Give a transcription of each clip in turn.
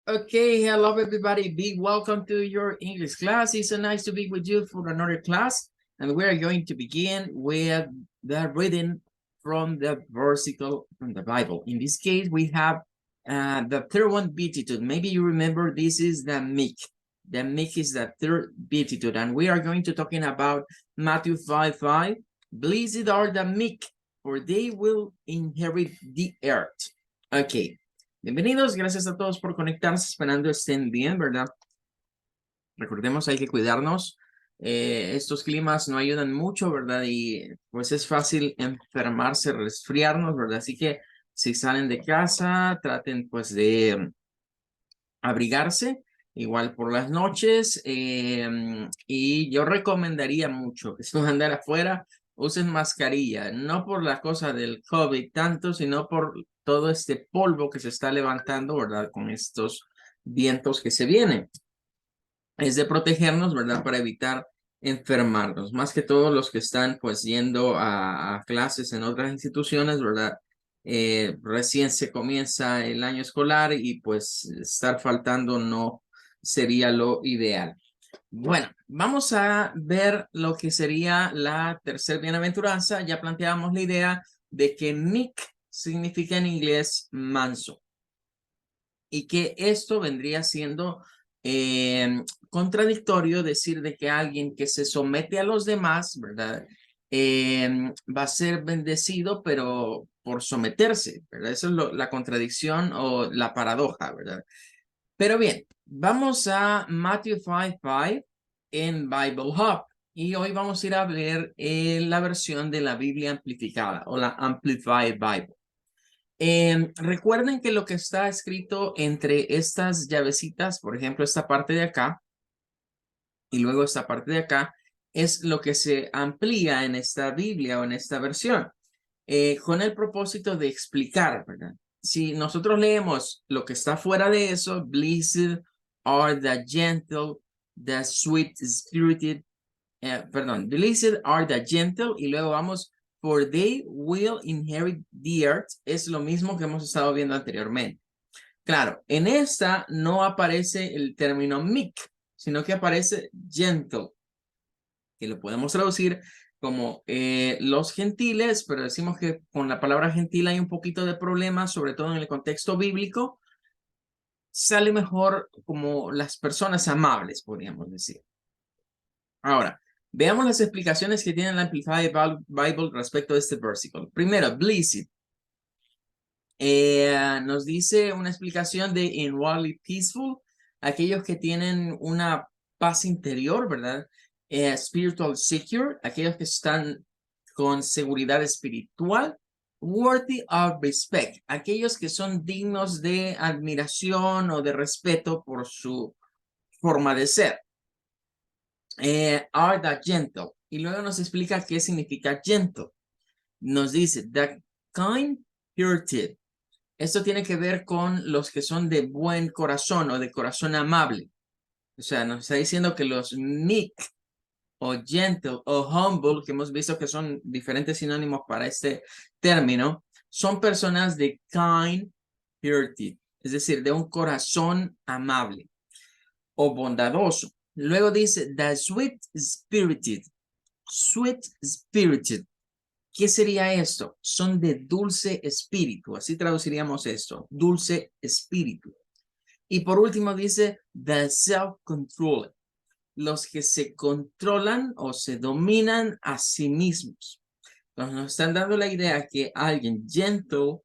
Okay, hello everybody. Big welcome to your English class. It's so nice to be with you for another class. And we are going to begin with the reading from the versicle from the Bible. In this case, we have the third one, beatitude. Maybe you remember this is the meek. The meek is the third beatitude. And we are going to talking about Matthew 5:5. Blessed are the meek, for they will inherit the earth. Okay. Bienvenidos, gracias a todos por conectarse, esperando estén bien, ¿verdad? Recordemos, hay que cuidarnos. Estos climas no ayudan mucho, ¿verdad? Y pues es fácil enfermarse, resfriarnos, ¿verdad? Así que si salen de casa, traten pues de abrigarse, igual por las noches. Y yo recomendaría mucho que si van a andar afuera, usen mascarilla, no por la cosa del COVID tanto, sino por todo este polvo que se está levantando, ¿verdad? Con estos vientos que se vienen. Es de protegernos, ¿verdad? Para evitar enfermarnos. Más que todos los que están pues yendo a clases en otras instituciones, ¿verdad? Recién se comienza el año escolar y pues estar faltando no sería lo ideal. Bueno, vamos a ver lo que sería la tercera bienaventuranza. Ya planteamos la idea de que meek significa en inglés manso y que esto vendría siendo contradictorio decir de que alguien que se somete a los demás, ¿verdad? Va a ser bendecido, pero por someterse, ¿verdad? Eso es la contradicción o la paradoja, ¿verdad? Pero bien, vamos a Matthew 5:5 en Bible Hub. Y hoy vamos a ir a ver la versión de la Biblia amplificada o la Amplified Bible. Recuerden que lo que está escrito entre estas llavecitas, por ejemplo, esta parte de acá y luego esta parte de acá, es lo que se amplía en esta Biblia o en esta versión, con el propósito de explicar, ¿verdad? Si nosotros leemos lo que está fuera de eso, blessed are the gentle, the sweet spirited, blessed are the gentle, y luego vamos, for they will inherit the earth, es lo mismo que hemos estado viendo anteriormente. Claro, en esta no aparece el término meek, sino que aparece gentle, que lo podemos traducir como los gentiles, pero decimos que con la palabra gentil hay un poquito de problema, sobre todo en el contexto bíblico. Sale mejor como las personas amables, podríamos decir. Ahora, veamos las explicaciones que tiene la Amplified Bible respecto a este versículo. Primero, blessed. Nos dice una explicación de inwardly peaceful, aquellos que tienen una paz interior, ¿verdad? Spiritual secure, aquellos que están con seguridad espiritual. Worthy of respect, aquellos que son dignos de admiración o de respeto por su forma de ser. Are the gentle. Y luego nos explica qué significa gentle. Nos dice, the kind-hearted. Esto tiene que ver con los que son de buen corazón o de corazón amable. O sea, nos está diciendo que los meek o gentle o humble, que hemos visto que son diferentes sinónimos para este término, son personas de kind-hearted, es decir, de un corazón amable o bondadoso. Luego dice, the sweet-spirited. Sweet-spirited. ¿Qué sería esto? Son de dulce espíritu, así traduciríamos esto, dulce espíritu. Y por último dice, the self-control, los que se controlan o se dominan a sí mismos. Entonces nos están dando la idea que alguien gentle,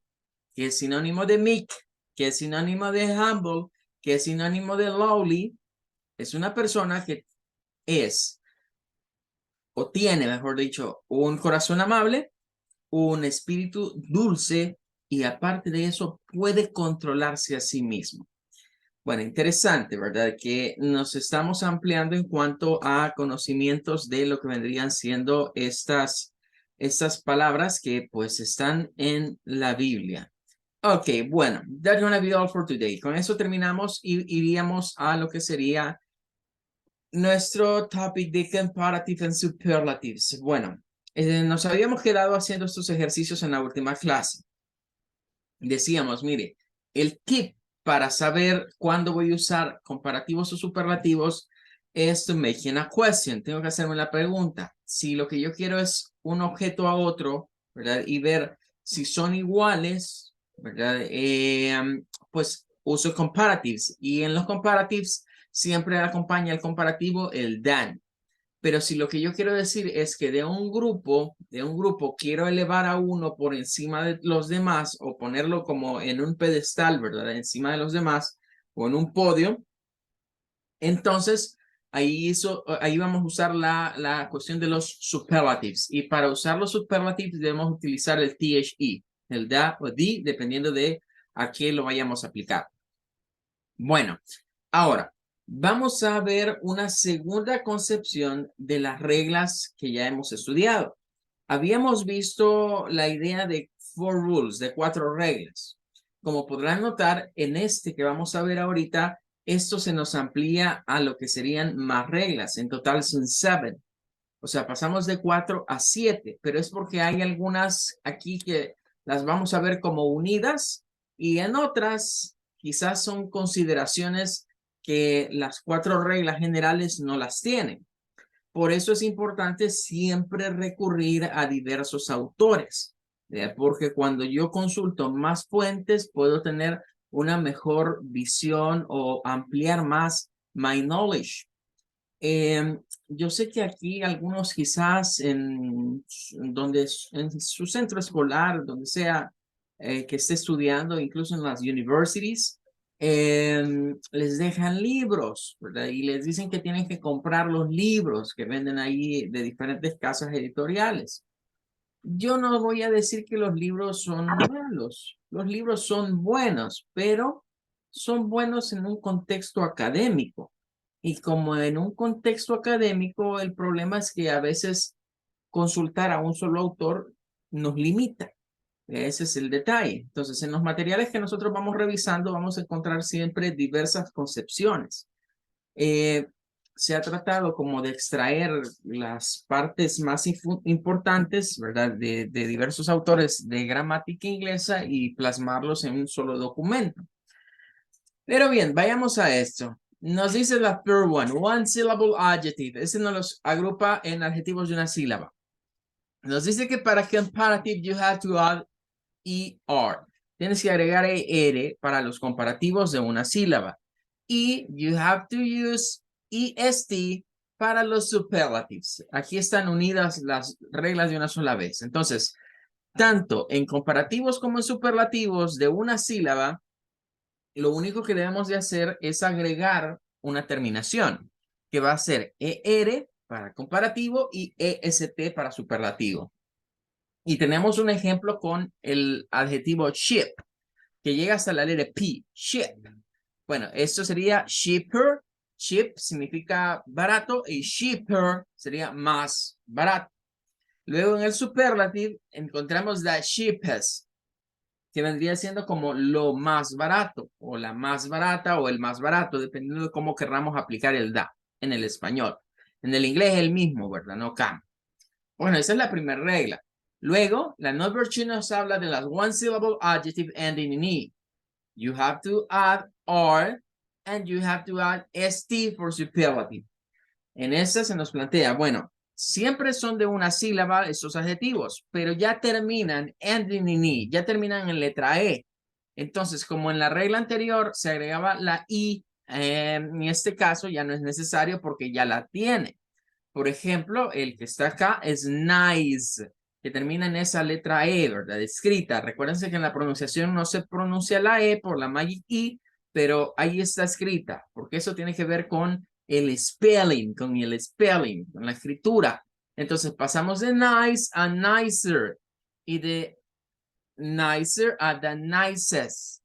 que es sinónimo de meek, que es sinónimo de humble, que es sinónimo de lowly, es una persona que es o tiene, mejor dicho, un corazón amable, un espíritu dulce y aparte de eso puede controlarse a sí mismo. Bueno, interesante, ¿verdad? Que nos estamos ampliando en cuanto a conocimientos de lo que vendrían siendo estas palabras que pues están en la Biblia. Ok, bueno, that's gonna be all for today. Con eso terminamos y iríamos a lo que sería nuestro topic de comparative and superlatives. Bueno, nos habíamos quedado haciendo estos ejercicios en la última clase. Decíamos, mire, el tip para saber cuándo voy a usar comparativos o superlativos es to make a question. Tengo que hacerme la pregunta. Si lo que yo quiero es un objeto a otro, ¿verdad? Y ver si son iguales, ¿verdad? Pues uso comparatives. Y en los comparatives siempre acompaña el comparativo el than. Pero si lo que yo quiero decir es que de un grupo quiero elevar a uno por encima de los demás o ponerlo como en un pedestal, ¿verdad? Encima de los demás o en un podio, entonces ahí vamos a usar la cuestión de los superlatives. Y para usar los superlatives debemos utilizar el THE, el da o di, dependiendo de a qué lo vayamos a aplicar. Bueno, ahora, vamos a ver una segunda concepción de las reglas que ya hemos estudiado. Habíamos visto la idea de 4 rules, de 4 reglas. Como podrán notar, en este que vamos a ver ahorita, esto se nos amplía a lo que serían más reglas. En total son 7. O sea, pasamos de 4 a 7, pero es porque hay algunas aquí que las vamos a ver como unidas y en otras quizás son consideraciones que las 4 reglas generales no las tienen. Por eso es importante siempre recurrir a diversos autores, porque cuando yo consulto más fuentes puedo tener una mejor visión o ampliar más my knowledge. Yo sé que aquí algunos quizás en su centro escolar, donde sea que esté estudiando, incluso en las universities, les dejan libros, ¿verdad? Y les dicen que tienen que comprar los libros que venden ahí de diferentes casas editoriales. Yo no voy a decir que los libros son malos, los libros son buenos, pero son buenos en un contexto académico. Y como en un contexto académico, el problema es que a veces consultar a un solo autor nos limita. Ese es el detalle. Entonces, en los materiales que nosotros vamos revisando, vamos a encontrar siempre diversas concepciones. Eh, Se ha tratado como de extraer las partes más importantes, ¿verdad? De diversos autores de gramática inglesa y plasmarlos en un solo documento. Pero bien, vayamos a esto. Nos dice la third one syllable adjective. Ese nos los agrupa en adjetivos de una sílaba. Nos dice que para comparative you have to add ER. Tienes que agregar ER para los comparativos de una sílaba. Y you have to use EST para los superlatives. Aquí están unidas las reglas de una sola vez. Entonces, tanto en comparativos como en superlativos de una sílaba, lo único que debemos de hacer es agregar una terminación, que va a ser ER para comparativo y EST para superlativo. Y tenemos un ejemplo con el adjetivo ship, que llega hasta la letra P, ship. Bueno, esto sería cheaper. Cheap significa barato y cheaper sería más barato. Luego en el superlative encontramos la cheapest, que vendría siendo como lo más barato o la más barata o el más barato, dependiendo de cómo querramos aplicar el da en el español. En el inglés es el mismo, ¿verdad? No cambia. Bueno, esa es la primera regla. Luego, la number 2 nos habla de las one syllable adjective ending in E. You have to add R and you have to add ST for superlative. En esta se nos plantea, bueno, siempre son de una sílaba estos adjetivos, pero ya terminan ending in E, ya terminan en letra E. Entonces, como en la regla anterior se agregaba la I, en este caso ya no es necesario porque ya la tiene. Por ejemplo, el que está acá es nice, que termina en esa letra E, ¿verdad? Escrita. Recuérdense que en la pronunciación no se pronuncia la E por la magic I, pero ahí está escrita, porque eso tiene que ver con el spelling, con la escritura. Entonces pasamos de nice a nicer y de nicer a the nicest.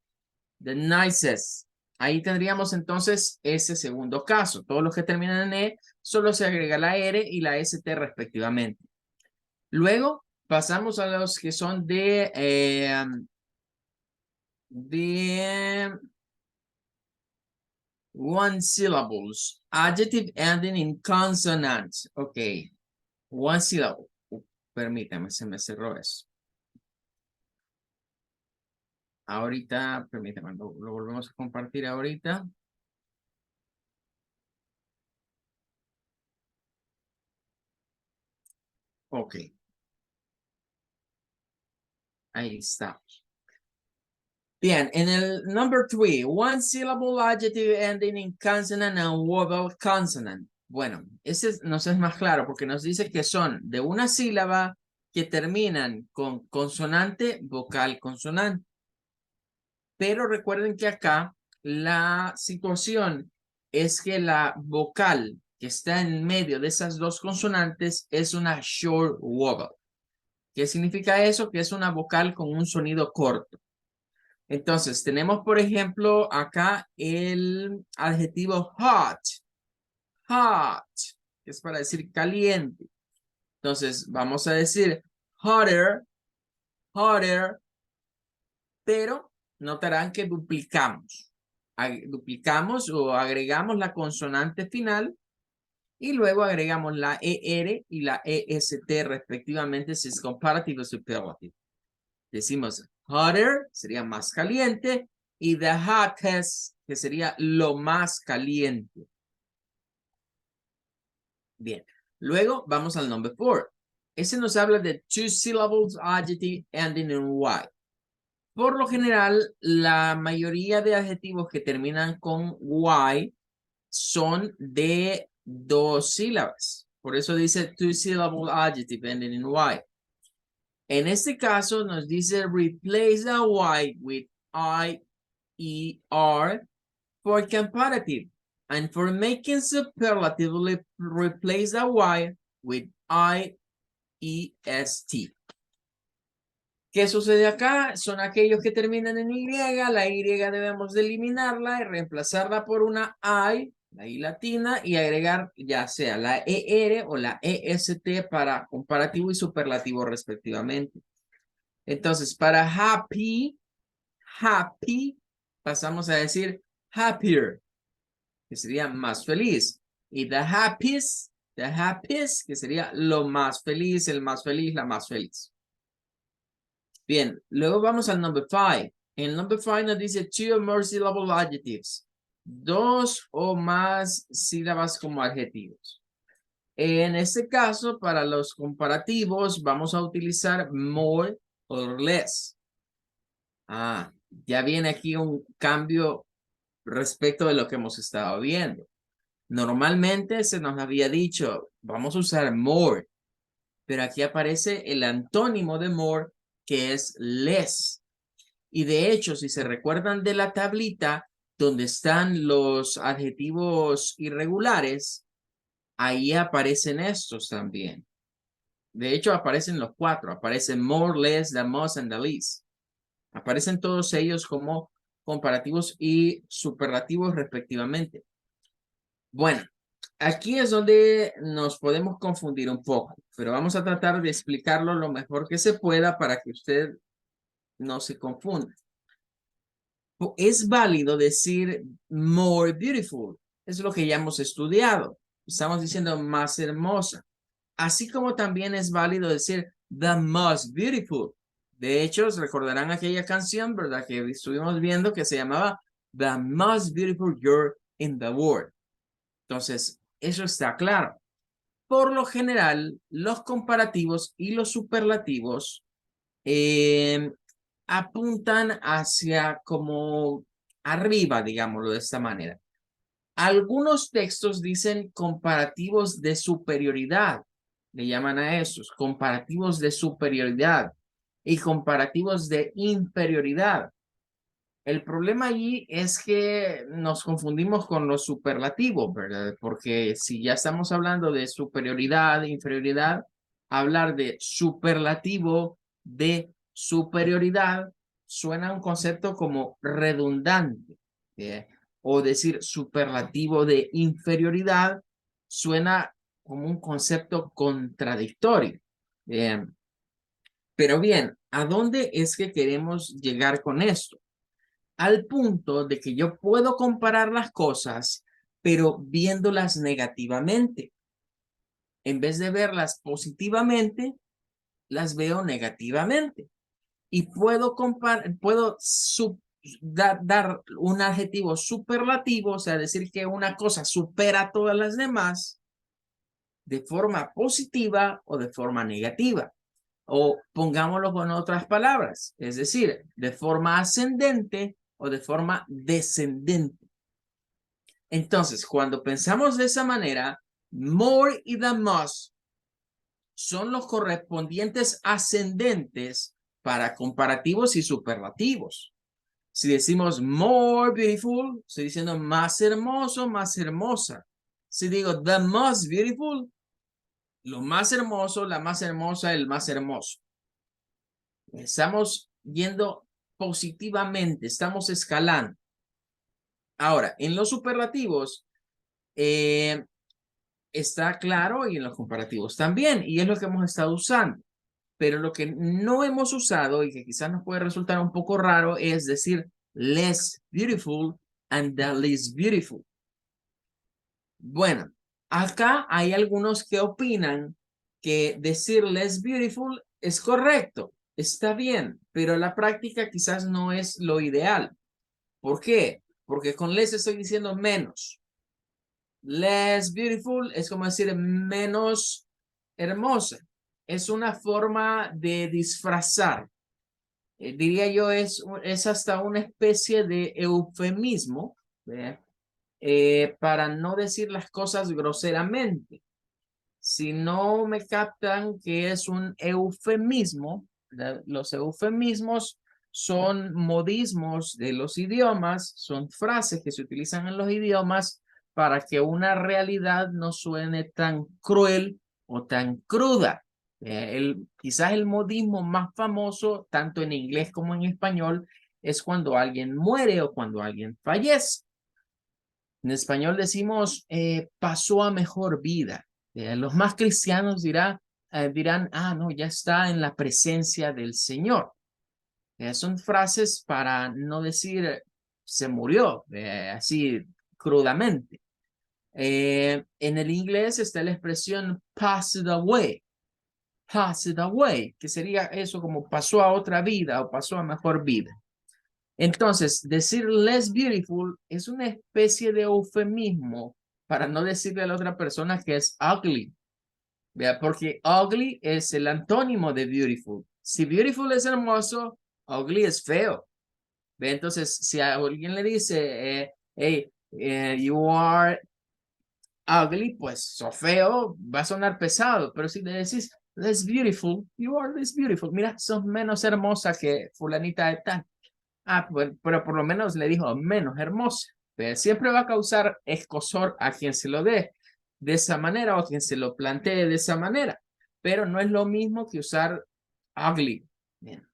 The nicest. Ahí tendríamos entonces ese segundo caso. Todos los que terminan en E, solo se agrega la R y la ST respectivamente. Luego pasamos a los que son de one syllables. Adjective ending in consonant. Ok. One syllable. Permítame, se me cerró eso. ahorita, permítame, lo volvemos a compartir ahorita. Ok, ahí está. Bien, en el number 3, one syllable adjective ending in consonant and vowel consonant. Bueno, ese nos es más claro porque nos dice que son de una sílaba que terminan con consonante, vocal, consonante. Pero recuerden que acá la situación es que la vocal que está en medio de esas dos consonantes es una short vowel. ¿Qué significa eso? Que es una vocal con un sonido corto. Entonces, tenemos, por ejemplo, acá el adjetivo hot. Hot, que es para decir caliente. Entonces, vamos a decir hotter, hotter, pero notarán que duplicamos. Duplicamos o agregamos la consonante final y luego agregamos la ER y la EST respectivamente si es comparativo o superlativo. Decimos hotter, sería más caliente, y the hottest, que sería lo más caliente. Bien, luego vamos al number 4. Ese nos habla de two syllables adjective ending in Y. Por lo general, la mayoría de adjetivos que terminan con Y son de dos sílabas. Por eso dice two syllable adjective ending in Y. En este caso nos dice replace the Y with I-E-R for comparative. And for making superlatively, replace the Y with I-E-S-T. ¿Qué sucede acá? Son aquellos que terminan en Y. La Y debemos de eliminarla y reemplazarla por una I, la I latina, y agregar ya sea la ER o la EST para comparativo y superlativo respectivamente. Entonces, para happy, happy, pasamos a decir happier, que sería más feliz. Y the happiest, que sería lo más feliz, el más feliz, la más feliz. Bien, luego vamos al number 5. En el number 5 nos dice two or more syllable adjectives. Dos o más sílabas como adjetivos. En este caso, para los comparativos, vamos a utilizar more or less. Ya viene aquí un cambio respecto de lo que hemos estado viendo. Normalmente se nos había dicho, vamos a usar more, pero aquí aparece el antónimo de more, que es less. Y de hecho, si se recuerdan de la tablita donde están los adjetivos irregulares, ahí aparecen estos también. De hecho, aparecen los cuatro. Aparecen more, less, the most, and the least. Aparecen todos ellos como comparativos y superlativos respectivamente. Bueno, aquí es donde nos podemos confundir un poco, pero vamos a tratar de explicarlo lo mejor que se pueda para que usted no se confunda. Es válido decir more beautiful, es lo que ya hemos estudiado. Estamos diciendo más hermosa. Así como también es válido decir the most beautiful. De hecho, recordarán aquella canción, ¿verdad? Que estuvimos viendo que se llamaba The Most Beautiful Girl in the World. Entonces, eso está claro. Por lo general, los comparativos y los superlativos apuntan hacia como arriba, digámoslo de esta manera. Algunos textos dicen comparativos de superioridad, le llaman a esos, comparativos de superioridad y comparativos de inferioridad. El problema allí es que nos confundimos con los superlativos, ¿verdad? Porque si ya estamos hablando de superioridad, inferioridad, hablar de superlativo, de superioridad, suena a un concepto como redundante. ¿Eh? O decir superlativo de inferioridad, suena como un concepto contradictorio. Pero bien, ¿a dónde es que queremos llegar con esto? Al punto de que yo puedo comparar las cosas, pero viéndolas negativamente. En vez de verlas positivamente, las veo negativamente. y puedo dar un adjetivo superlativo, o sea, decir que una cosa supera a todas las demás de forma positiva o de forma negativa. O pongámoslo con otras palabras, es decir, de forma ascendente o de forma descendente. Entonces, cuando pensamos de esa manera, more y the most son los correspondientes ascendentes para comparativos y superlativos. Si decimos more beautiful, estoy diciendo más hermoso, más hermosa. Si digo the most beautiful, lo más hermoso, la más hermosa, el más hermoso. Estamos yendo positivamente, estamos escalando. Ahora, en los superlativos, está claro, y en los comparativos también, y es lo que hemos estado usando. Pero lo que no hemos usado y que quizás nos puede resultar un poco raro es decir less beautiful and the least beautiful. Bueno, acá hay algunos que opinan que decir less beautiful es correcto, está bien, pero la práctica quizás no es lo ideal. ¿Por qué? Porque con less estoy diciendo menos. Less beautiful es como decir menos hermosa. Es una forma de disfrazar. Diría yo, es hasta una especie de eufemismo, para no decir las cosas groseramente. Si no me captan que es un eufemismo, los eufemismos son modismos de los idiomas, son frases que se utilizan en los idiomas para que una realidad no suene tan cruel o tan cruda. Quizás el modismo más famoso, tanto en inglés como en español, es cuando alguien muere o cuando alguien fallece. En español decimos pasó a mejor vida. Los más cristianos dirán, no, ya está en la presencia del Señor. Son frases para no decir se murió, así crudamente. En el inglés está la expresión passed away, que sería eso como pasó a otra vida o pasó a mejor vida. Entonces, decir less beautiful es una especie de eufemismo para no decirle a la otra persona que es ugly. ¿Vea? Porque ugly es el antónimo de beautiful. Si beautiful es hermoso, ugly es feo. ¿Vea? Entonces, si a alguien le dice, hey, you are ugly, pues sos feo, va a sonar pesado. Pero si le decís less beautiful, you are less beautiful. Mira, sos menos hermosa que fulanita de tal. Pero por lo menos le dijo menos hermosa. Pero siempre va a causar escozor a quien se lo dé de esa manera o a quien se lo plantee de esa manera. Pero no es lo mismo que usar ugly. Bien.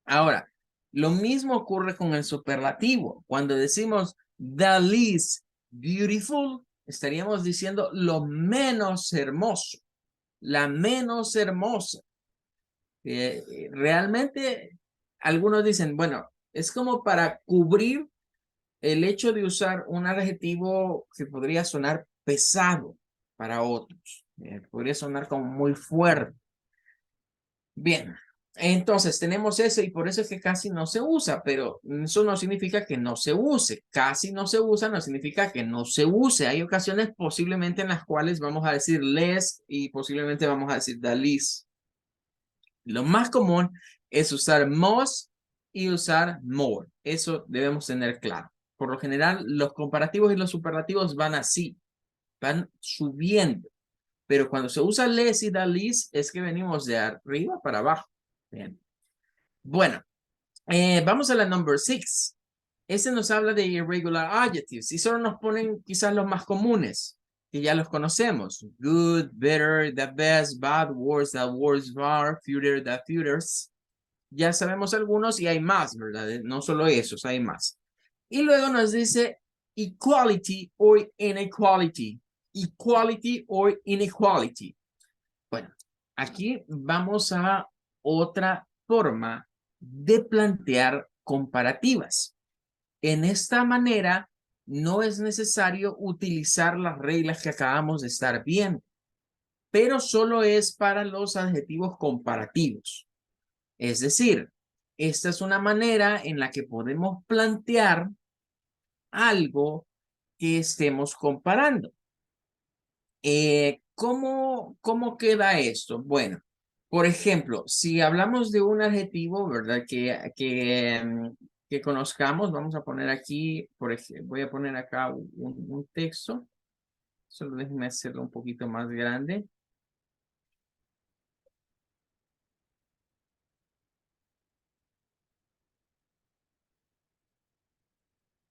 Ahora, lo mismo ocurre con el superlativo. Cuando decimos the least beautiful, estaríamos diciendo lo menos hermoso, la menos hermosa. Realmente, algunos dicen, bueno, es como para cubrir el hecho de usar un adjetivo que podría sonar pesado para otros. Podría sonar como muy fuerte. Bien, entonces tenemos eso y por eso es que casi no se usa, pero eso no significa que no se use. Casi no se usa no significa que no se use. Hay ocasiones posiblemente en las cuales vamos a decir less y posiblemente vamos a decir the least. Lo más común es usar most y usar more. Eso debemos tener claro. Por lo general, los comparativos y los superlativos van así, van subiendo. Pero cuando se usa less y the least, es que venimos de arriba para abajo. Bien. Bueno, vamos a la number 6. Este nos habla de irregular adjectives y solo nos ponen quizás los más comunes, que ya los conocemos. Good, better, the best, bad, worse, the worst, far, future, the futures. Ya sabemos algunos y hay más, ¿verdad? No solo esos, hay más. Y luego nos dice equality or inequality. Equality or inequality. Bueno, aquí vamos a otra forma de plantear comparativas. En esta manera, no es necesario utilizar las reglas que acabamos de estar viendo, pero solo es para los adjetivos comparativos. Es decir, esta es una manera en la que podemos plantear algo que estemos comparando. ¿Cómo queda esto? Bueno, por ejemplo, si hablamos de un adjetivo, ¿verdad? Que conozcamos, vamos a poner aquí, por ejemplo, voy a poner acá un texto. Solo déjenme hacerlo un poquito más grande.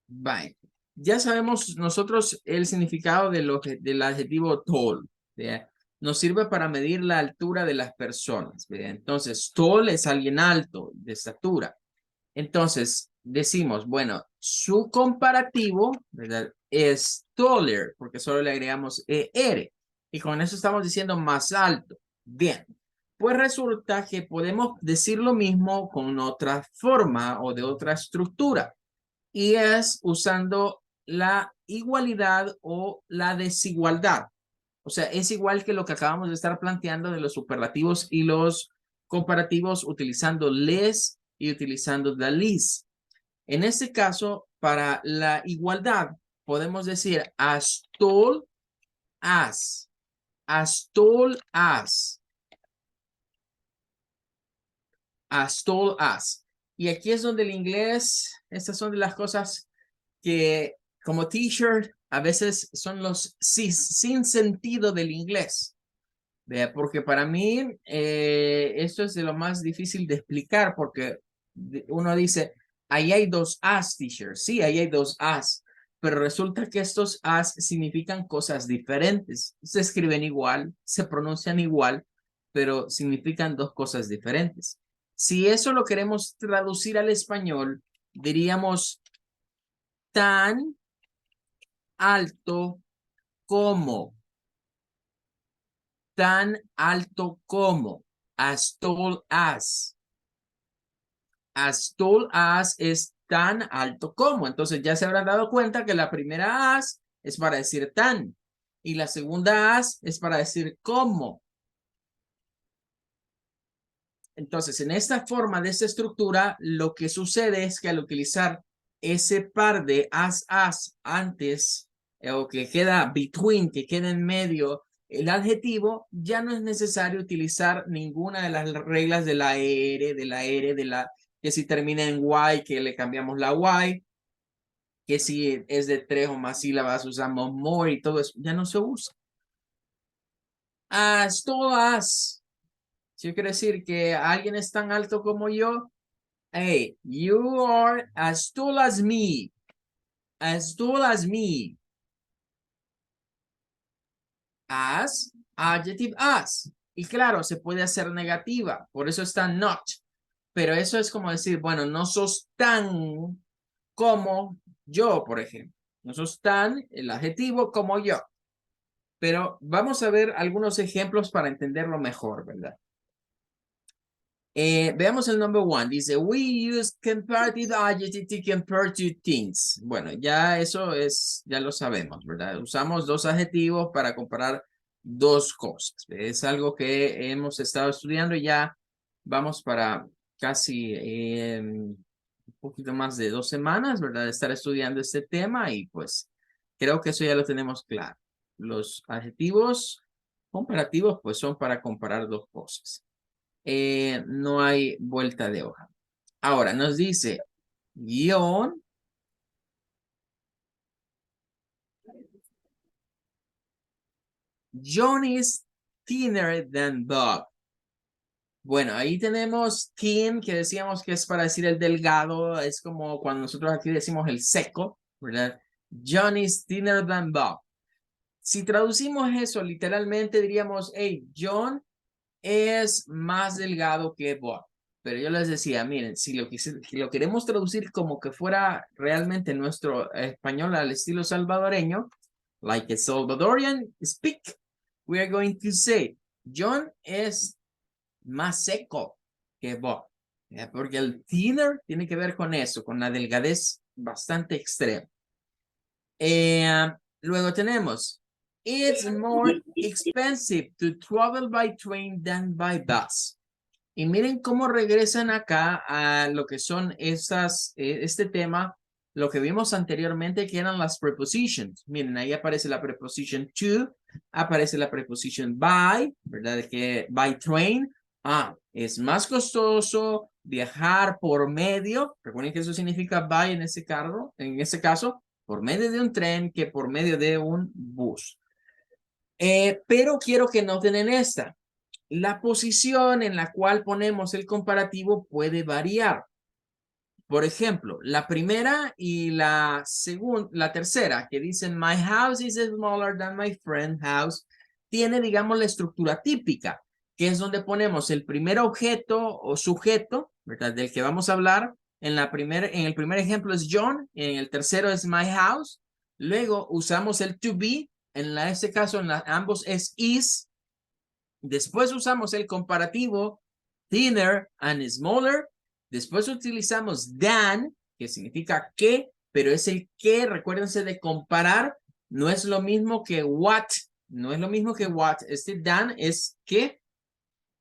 Bye. Ya sabemos nosotros el significado del adjetivo tall. ¿Verdad? Nos sirve para medir la altura de las personas. ¿Verdad? Entonces, tall es alguien alto, de estatura. Entonces, decimos, bueno, su comparativo, ¿verdad? Es taller, porque solo le agregamos ER. Y con eso estamos diciendo más alto. Bien, pues resulta que podemos decir lo mismo con otra forma o de otra estructura. Y es usando la igualdad o la desigualdad. O sea, es igual que lo que acabamos de estar planteando de los superlativos y los comparativos utilizando les y utilizando the least. En este caso, para la igualdad, podemos decir as tall as, as tall as tall as. Y aquí es donde el inglés, estas son de las cosas que como t-shirt a veces son los sin sentido del inglés. Porque para mí esto es de lo más difícil de explicar porque uno dice, ahí hay dos as t-shirts, sí, ahí hay dos as, pero resulta que estos as significan cosas diferentes. Se escriben igual, se pronuncian igual, pero significan dos cosas diferentes. Si eso lo queremos traducir al español, diríamos tan alto como, tan alto como, as tall as. As tall as es tan alto como. Entonces ya se habrán dado cuenta que la primera as es para decir tan y la segunda as es para decir como. Entonces, en esta forma de esta estructura, lo que sucede es que al utilizar ese par de as antes, o que queda between, que queda en medio, el adjetivo, ya no es necesario utilizar ninguna de las reglas de la que si termina en Y, que le cambiamos la Y, que si es de 3 o más sílabas usamos more y todo eso, ya no se usa. As todas. Si quiere decir que alguien es tan alto como yo, hey, you are as tall as me. As tall as me. As, adjective as. Y claro, se puede hacer negativa, por eso está not. Pero eso es como decir, bueno, no sos tan como yo, por ejemplo. No sos tan, el adjetivo, como yo. Pero vamos a ver algunos ejemplos para entenderlo mejor, ¿verdad? Veamos el number one. Dice, we use comparative adjective to compare two things. Bueno, ya eso es, ya lo sabemos, ¿verdad? Usamos dos adjetivos para comparar dos cosas. Es algo que hemos estado estudiando y ya vamos para casi un poquito más de 2 semanas, ¿verdad? De estar estudiando este tema y pues creo que eso ya lo tenemos claro. Los adjetivos comparativos pues son para comparar dos cosas. No hay vuelta de hoja. Ahora nos dice guión. John is thinner than Bob. Bueno, ahí tenemos thin, que decíamos que es para decir el delgado, es como cuando nosotros aquí decimos el seco, ¿verdad? John is thinner than Bob. Si traducimos eso literalmente diríamos, hey, John es más delgado que Bob. Pero yo les decía, miren, si lo queremos traducir como que fuera realmente nuestro español al estilo salvadoreño, like a Salvadorian speak, we are going to say, John es más seco que Bob. Porque el thinner tiene que ver con eso, con la delgadez bastante extrema. Luego tenemos, it's more expensive to travel by train than by bus. Y miren cómo regresan acá a lo que son este tema, lo que vimos anteriormente, que eran las prepositions. Miren, ahí aparece la preposition to, aparece la preposition by, ¿verdad? Que by train. Es más costoso viajar por medio, recuerden que eso significa by en ese carro, en ese caso, por medio de un tren que por medio de un bus. Pero quiero que noten en esta. La posición en la cual ponemos el comparativo puede variar. Por ejemplo, la primera y la tercera, que dicen my house is smaller than my friend's house, tiene, digamos, la estructura típica, que es donde ponemos el primer objeto o sujeto, ¿verdad? Del que vamos a hablar. En el primer ejemplo es John, en el tercero es my house. Luego usamos el to be, este caso ambos es is. Después usamos el comparativo thinner and smaller. Después utilizamos than, que significa que, pero es el que, recuérdense de comparar, no es lo mismo que what. No es lo mismo que what. Este than es que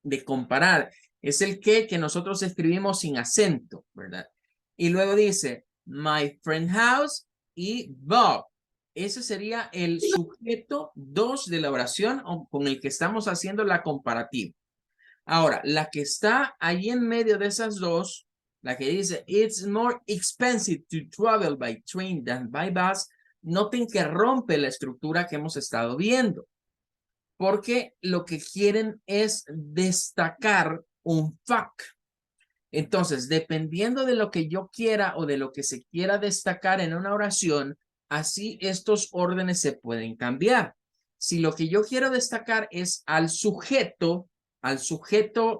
de comparar. Es el que nosotros escribimos sin acento, ¿verdad? Y luego dice my friend house y Bob. Ese sería el sujeto 2 de la oración con el que estamos haciendo la comparativa. Ahora, la que está ahí en medio de esas dos, la que dice it's more expensive to travel by train than by bus, noten que rompe la estructura que hemos estado viendo, porque lo que quieren es destacar un fact. Entonces, dependiendo de lo que yo quiera o de lo que se quiera destacar en una oración, así estos órdenes se pueden cambiar. Si lo que yo quiero destacar es al sujeto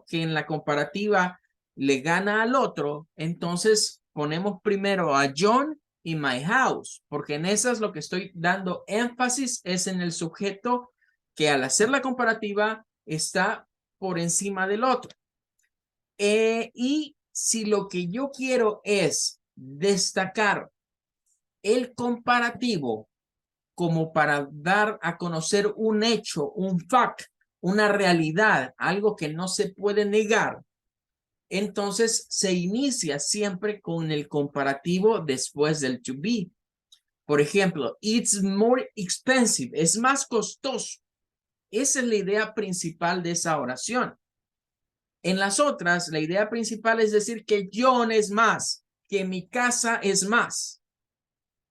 que en la comparativa le gana al otro, entonces ponemos primero a John y my house, porque en esas lo que estoy dando énfasis es en el sujeto que al hacer la comparativa está por encima del otro. Y si lo que yo quiero es destacar el comparativo como para dar a conocer un hecho, un fact, una realidad, algo que no se puede negar, entonces se inicia siempre con el comparativo después del to be. Por ejemplo, it's more expensive, es más costoso. Esa es la idea principal de esa oración. En las otras, la idea principal es decir que John es más, que mi casa es más.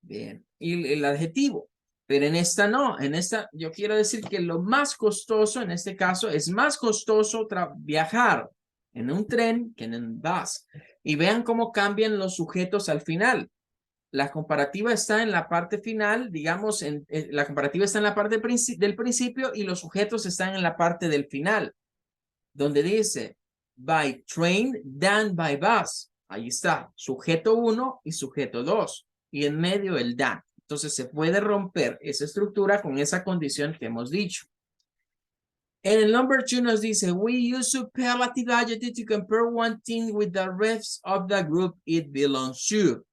Bien, y el adjetivo. Pero en esta no, en esta yo quiero decir que lo más costoso, en este caso, es más costoso viajar en un tren que en un bus. Y vean cómo cambian los sujetos al final. La comparativa está en la parte final, digamos, la comparativa está en la parte del principio y los sujetos están en la parte del final, donde dice by train than by bus. Ahí está, sujeto 1 y sujeto 2. Y en medio el than. Entonces se puede romper esa estructura con esa condición que hemos dicho. En el number 2 nos dice, we use superlative adjective to compare one thing with the rest of the group it belongs to.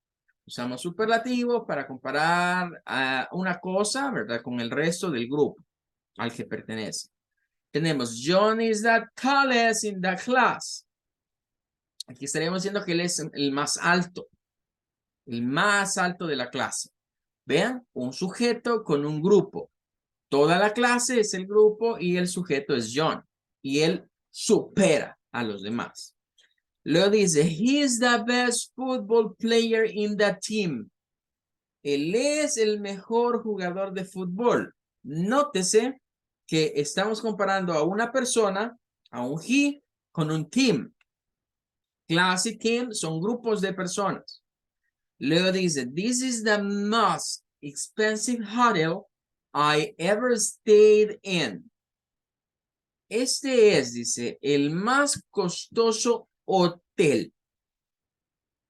Usamos superlativo para comparar a una cosa, ¿verdad? Con el resto del grupo al que pertenece. Tenemos, John is the tallest in the class. Aquí estaríamos diciendo que él es el más alto de la clase. Vean, un sujeto con un grupo. Toda la clase es el grupo y el sujeto es John. Y él supera a los demás. Luego dice, he is the best football player in the team. Él es el mejor jugador de fútbol. Nótese que estamos comparando a una persona, a un he, con un team. Class y team son grupos de personas. Luego dice, this is the most expensive hotel I ever stayed in. Este es, dice, el más costoso hotel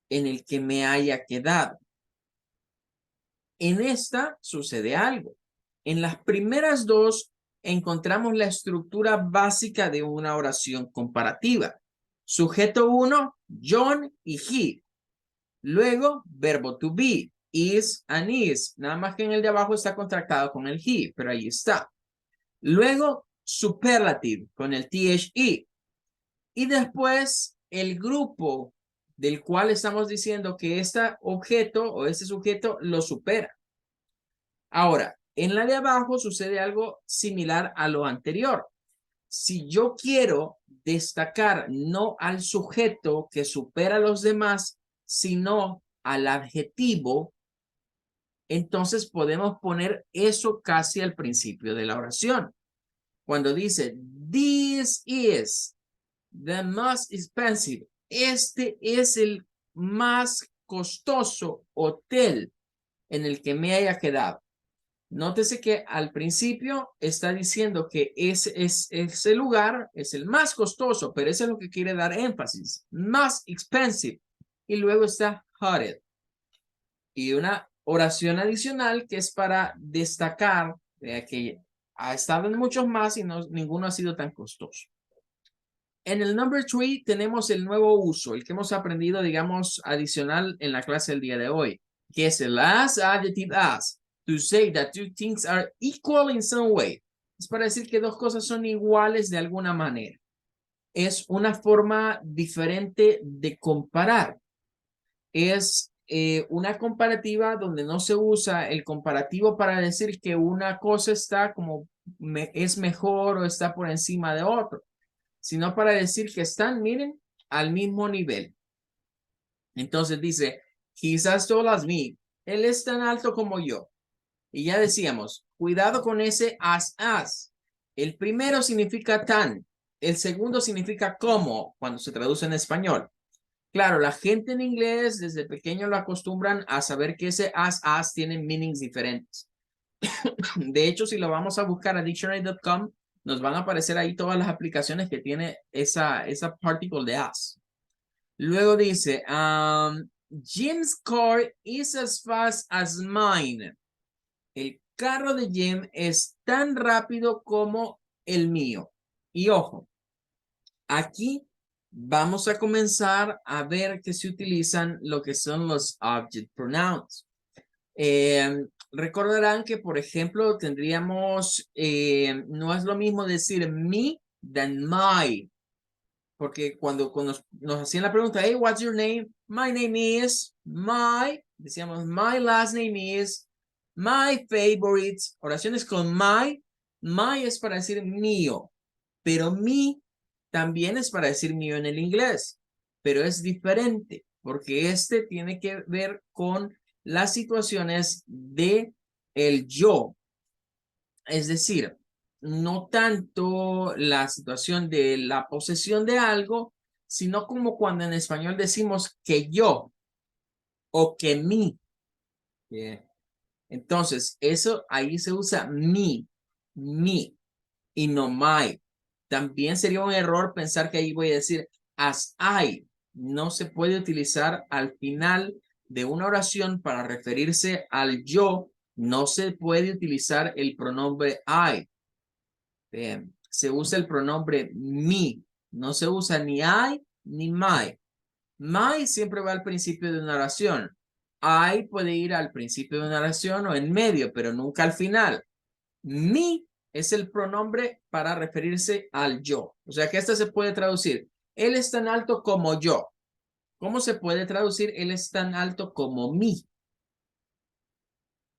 en el que me haya quedado. En esta sucede algo. En las primeras dos encontramos la estructura básica de una oración comparativa. Sujeto 1, John y he. Luego, verbo to be, is and is. Nada más que en el de abajo está contractado con el he, pero ahí está. Luego, superlative con el the. Y después el grupo del cual estamos diciendo que este objeto o este sujeto lo supera. Ahora, en la de abajo sucede algo similar a lo anterior. Si yo quiero destacar no al sujeto que supera a los demás, sino al adjetivo, entonces podemos poner eso casi al principio de la oración. Cuando dice, this is the most expensive, este es el más costoso hotel en el que me haya quedado. Nótese que al principio está diciendo que ese lugar es el más costoso, pero eso es lo que quiere dar énfasis, más expensive. Y luego está haunted. Y una oración adicional que es para destacar que ha estado en muchos más y ninguno ha sido tan costoso. En el number 3 tenemos el nuevo uso, el que hemos aprendido, digamos, adicional en la clase del día de hoy, que es el as, adjective as, to say that two things are equal in some way. Es para decir que dos cosas son iguales de alguna manera. Es una forma diferente de comparar. Es una comparativa donde no se usa el comparativo para decir que una cosa está como es mejor o está por encima de otro, sino para decir que están, miren, al mismo nivel. Entonces dice, he's as tall as me. Él es tan alto como yo. Y ya decíamos, cuidado con ese as. El primero significa tan. El segundo significa como, cuando se traduce en español. Claro, la gente en inglés desde pequeño lo acostumbran a saber que ese as tiene meanings diferentes. De hecho, si lo vamos a buscar a dictionary.com, nos van a aparecer ahí todas las aplicaciones que tiene esa particle de as. Luego dice, Jim's car is as fast as mine. El carro de Jim es tan rápido como el mío. Y ojo, aquí vamos a comenzar a ver que se utilizan lo que son los object pronouns. Recordarán que, por ejemplo, tendríamos, no es lo mismo decir me than my, porque cuando nos hacían la pregunta, hey, what's your name? My name is, decíamos, my last name is, my favorite, oraciones con my es para decir mío, pero me también es para decir mío en el inglés, pero es diferente, porque este tiene que ver con las situaciones de el yo. Es decir, no tanto la situación de la posesión de algo, sino como cuando en español decimos que yo o que mí. Entonces, eso ahí se usa mi y no my. También sería un error pensar que ahí voy a decir as I. No se puede utilizar al final de una oración para referirse al yo. No se puede utilizar el pronombre I. Se usa el pronombre me. No se usa ni I ni my. My siempre va al principio de una oración. I puede ir al principio de una oración o en medio, pero nunca al final. Me es el pronombre para referirse al yo. O sea que esta se puede traducir. Él es tan alto como yo. ¿Cómo se puede traducir? Él es tan alto como mí.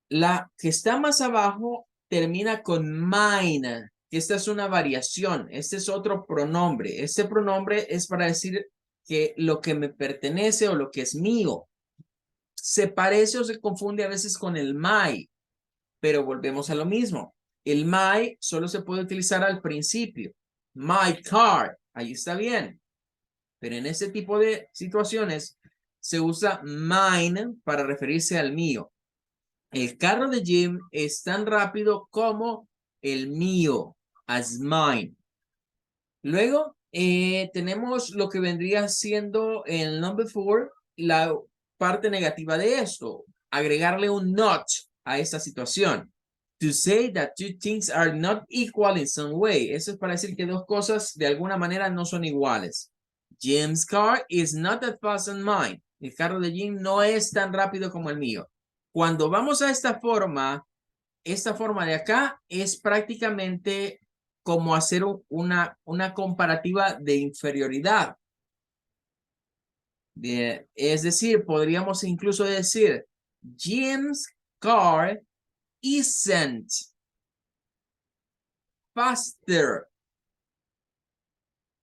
La que está más abajo termina con mine. Esta es una variación. Este es otro pronombre. Este pronombre es para decir que lo que me pertenece o lo que es mío. Se parece o se confunde a veces con el my, pero volvemos a lo mismo. El my solo se puede utilizar al principio. My car, ahí está bien. Pero en ese tipo de situaciones se usa mine para referirse al mío. El carro de Jim es tan rápido como el mío, as mine. Luego tenemos lo que vendría siendo el number 4, la parte negativa de esto, agregarle un not a esta situación. To say that two things are not equal in some way. Eso es para decir que dos cosas de alguna manera no son iguales. Jim's car is not that fast as mine. El carro de Jim no es tan rápido como el mío. Cuando vamos a esta forma de acá es prácticamente como hacer una comparativa de inferioridad. Es decir, podríamos incluso decir, Jim's car isn't faster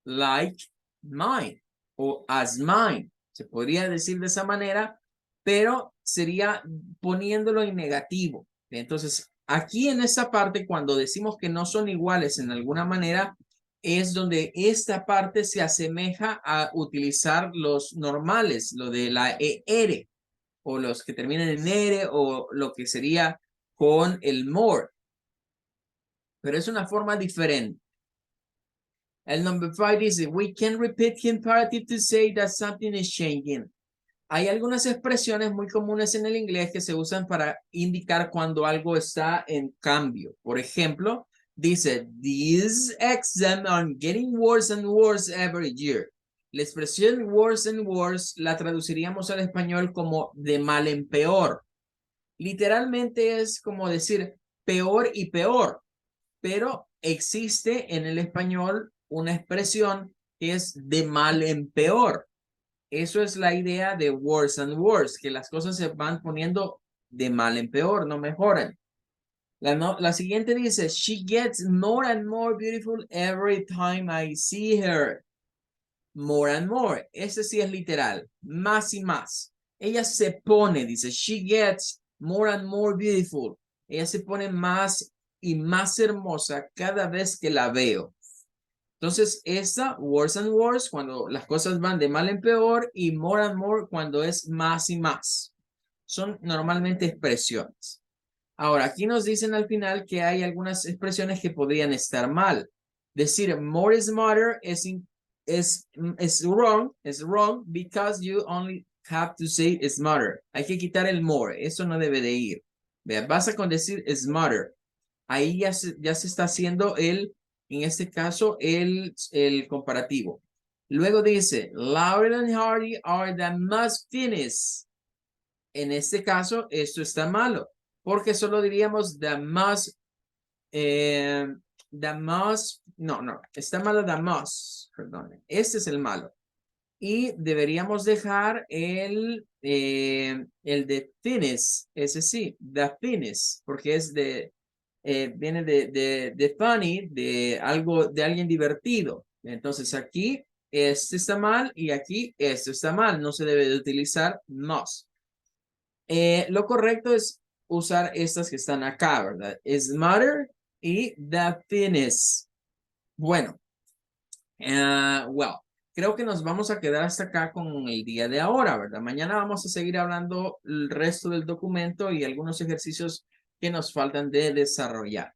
like mine o as mine. Se podría decir de esa manera, pero sería poniéndolo en negativo. Entonces, aquí en esta parte, cuando decimos que no son iguales en alguna manera, es donde esta parte se asemeja a utilizar los normales, lo de la ER, o los que terminan en R, o lo que sería con el more. Pero es una forma diferente. El number 5 dice, we can repeat imperative to say that something is changing. Hay algunas expresiones muy comunes en el inglés que se usan para indicar cuando algo está en cambio. Por ejemplo, dice, these exams are getting worse and worse every year. La expresión worse and worse la traduciríamos al español como de mal en peor. Literalmente es como decir peor y peor, pero existe en el español una expresión que es de mal en peor. Eso es la idea de worse and worse, que las cosas se van poniendo de mal en peor, no mejoran. La siguiente dice, she gets more and more beautiful every time I see her. More and more. Ese sí es literal. Más y más. Ella se pone, dice, she gets more and more beautiful. Ella se pone más y más hermosa cada vez que la veo. Entonces, esta, worse and worse, cuando las cosas van de mal en peor, y more and more, cuando es más y más. Son normalmente expresiones. Ahora, aquí nos dicen al final que hay algunas expresiones que podrían estar mal. Decir more smarter es wrong because you only have to say smarter. Hay que quitar el more, eso no debe de ir. Vea, basta con decir smarter. Ahí ya se está haciendo en este caso, el comparativo. Luego dice, Laurel and Hardy are the most finished. En este caso, esto está malo, porque solo diríamos the most, no, está malo the most, perdón, este es el malo. Y deberíamos dejar el de finished, ese sí, the finished, porque es viene de funny, de algo, de alguien divertido. Entonces aquí, este está mal y aquí, esto está mal. No se debe de utilizar must. Lo correcto es usar estas que están acá, ¿verdad? Smarter y the thinnest. Bueno, creo que nos vamos a quedar hasta acá con el día de ahora, ¿verdad? Mañana vamos a seguir hablando el resto del documento y algunos ejercicios que nos faltan de desarrollar.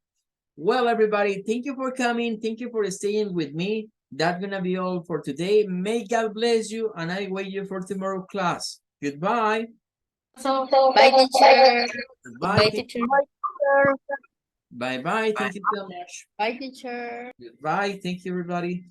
Well, everybody, thank you for coming. Thank you for staying with me. That's gonna be all for today. May God bless you, and I wait you for tomorrow class. Goodbye. So, bye, teacher. Goodbye. Bye, teacher. Bye-bye. Thank you so much. Bye, teacher. Goodbye. Thank you, everybody.